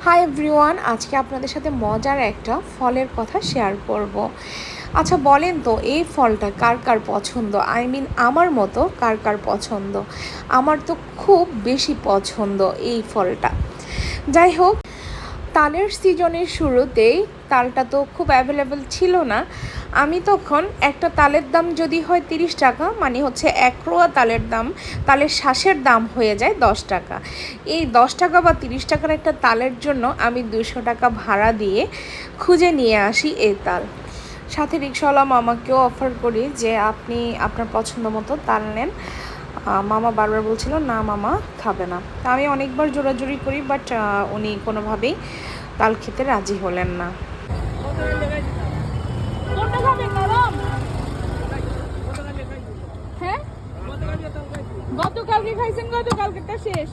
Hi everyone, আজকে আপনাদের সাথে মজার একটা ফলের কথা শেয়ার করব। আচ্ছা বলেন তো, এই ফলটা কার কার পছন্দ? আমার মতো কার কার পছন্দ? আমার তো খুব বেশি পছন্দ এই ফলটা। যাই হোক, তালের সিজনের শুরুতেই তালটা তো খুব অ্যাভেলেবেল ছিল না। আমি তখন একটা তালের দাম যদি হয় 30 টাকা, মানে হচ্ছে 1 রোয়া তালের দাম, তালের শ্বাসের দাম হয়ে যায় 10 টাকা। এই 10 টাকা বা 30 টাকার একটা তালের জন্য আমি 200 টাকা ভাড়া দিয়ে খুঁজে নিয়ে আসি এই তাল। সাথে রিক্সাওয়ালা মামাকেও অফার করি যে আপনি আপনার পছন্দ মতো তাল নেন। মামা বারবার বলছিল না মামা খাবে না। তা আমি অনেকবার জোরাজুরি করি, বাট উনি কোনোভাবেই তাল খেতে রাজি হলেন না। হ্যাঁ, গতকালকে খাইছেন, গতকালকেটা শেষ।